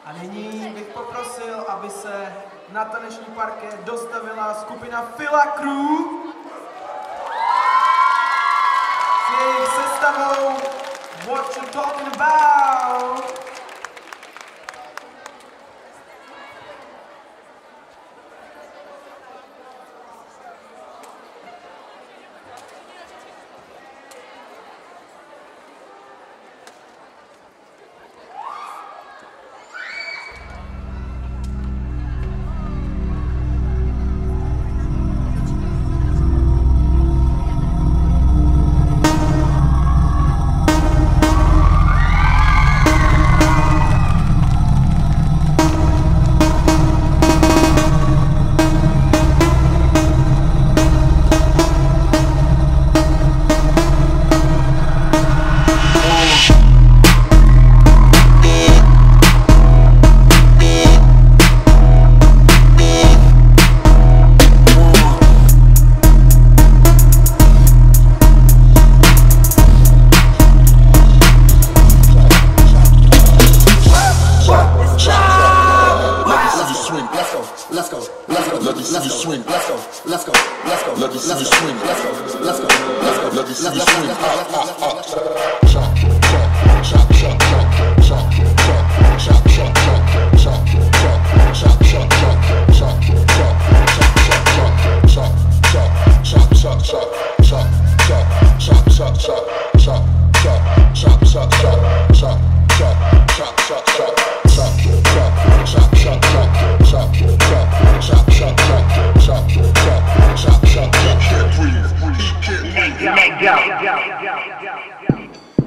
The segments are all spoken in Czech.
A nyní bych poprosil, aby se na taneční parket dostavila skupina Fila Crew s jejich sestavou What You Talking About.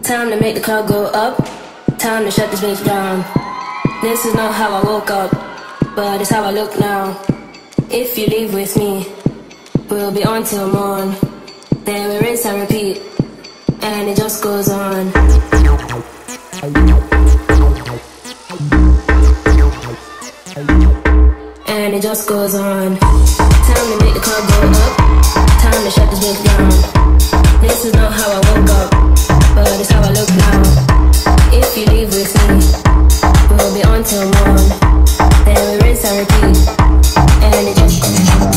Time to make the car go up, time to shut this bitch down. This is not how I woke up, but it's how I look now. If you leave with me, we'll be on till morn. Then we rinse and repeat, and it just goes on. And it just goes on. Time to make the car go up, time to shut this bitch down. This is not how I woke up, but it's how I look now. If you leave with me, we'll be on till morn. Then we rinse and repeat, and it just goes on.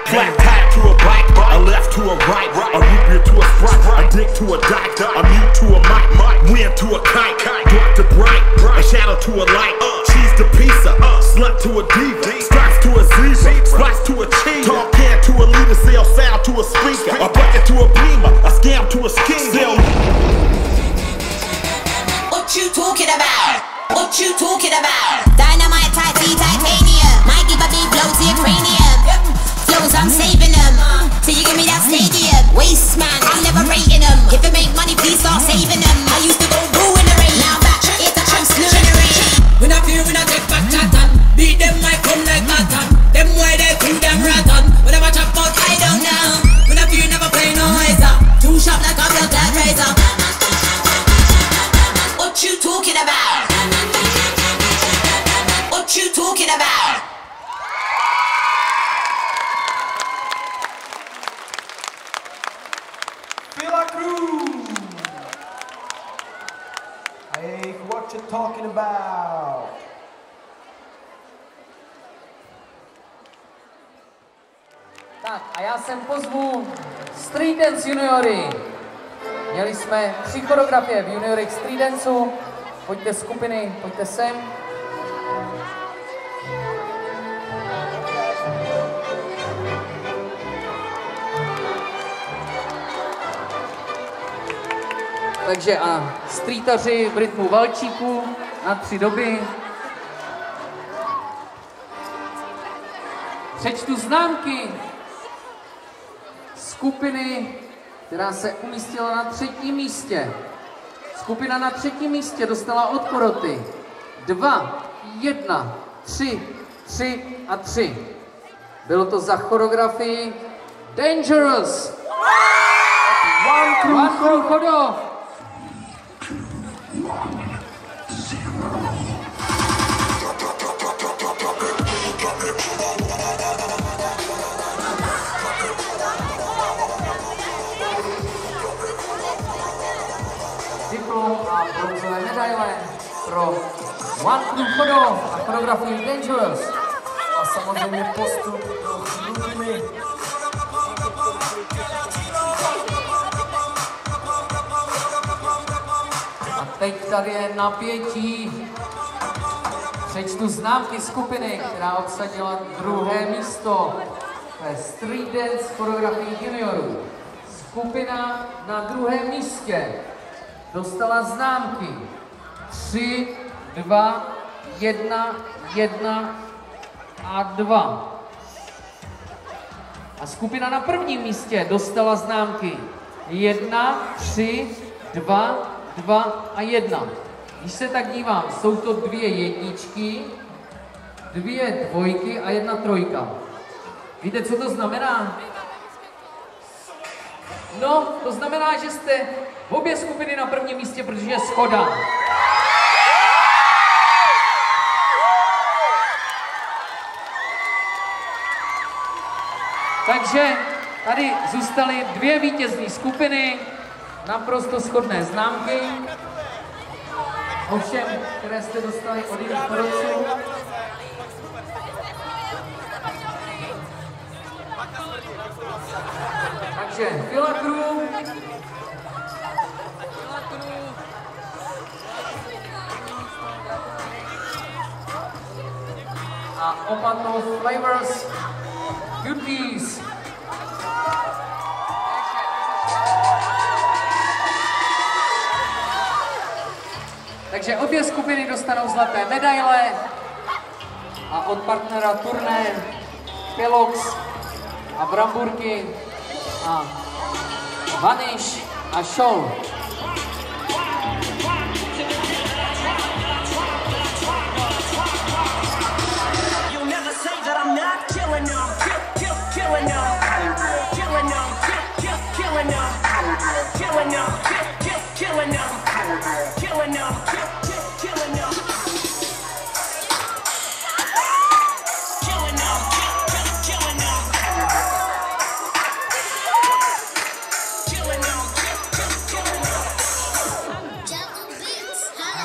Flat tire to a bike, a left to a right, a root beer to a Sprite, a dick to a dyke, a mute to a mic, wind to a kite, dark to bright, a shadow to a light, cheese to pizza, slut to a diva, stripes to a zebra, spots to a cheese, tall can to a leader, sell sound to a speaker, a bucket to a beamer, a scam to a scheme. What you talking about? What you talking about? Dynamite, titanium, might give a big blow to your cranium. Flows, I'm saving them. So you give me that stadium. Waste man, I'm never rating them. If it make money, please start saving them. I used to go boo in the rain. Now back, it's a chance to generate. When I fear, when I take back chatton, beat them, I come like cotton. Them why they cool them rotten. Whatever chop out, I don't know. When I fear, never play no razor. Too sharp like a blood like razor. What you talking about? What you talking about? Fila Crew! Hey, what you talking about? Tak a já sem pozvu Street Dance juniory. Měli jsme 3 choreografie v juniorech Street Danceu. Pojďte skupiny, pojďte sem. Takže a streetaři v rytmu valčíku na 3 doby. Přečtu známky skupiny, která se umístila na 3. místě. Skupina na 3. místě dostala od poroty 2, 1, 3, 3 a 3. Bylo to za choreografii Dangerous. One Crew Chodov. One Crew Chodov a choreografii Dangerous. A samozřejmě postup do Chludny. A teď tady je napětí. Přečtu známky skupiny, která obsadila druhé místo ve Street Dance choreografii juniorů. Skupina na druhém místě dostala známky 3, 2, 1, 1 a 2. A skupina na prvním místě dostala známky 1, 3, 2, 2 a 1. Když se tak dívám, jsou to 2 jedničky, 2 dvojky a 1 trojka. Víte, co to znamená? No, to znamená, že jste obě skupiny na prvním místě, protože je shoda. Takže tady zůstaly 2 vítězné skupiny, naprosto shodné známky. Ovšem, které jste dostali od jiných porodců. Takže Fila Crew. A Opato Flavors. Goodies. Takže obě skupiny dostanou zlaté medaile a od partnera turné Kellogg's a Bramburky a Vanish a Show.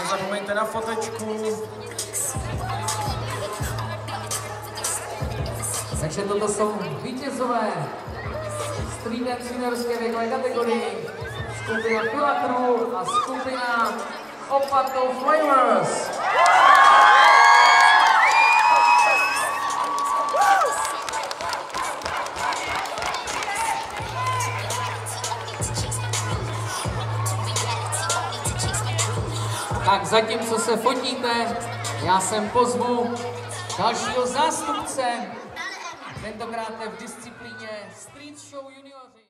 Nezapomeňte na fotečku. Takže toto jsou vítězové Street Dance juniorské věkové kategorii. Skupina Fila Crew a skupina Opato Flavors. Tak zatímco se fotíte, já sem pozvu dalšího zástupce, tentokrát v disciplíně Street Show Junioři.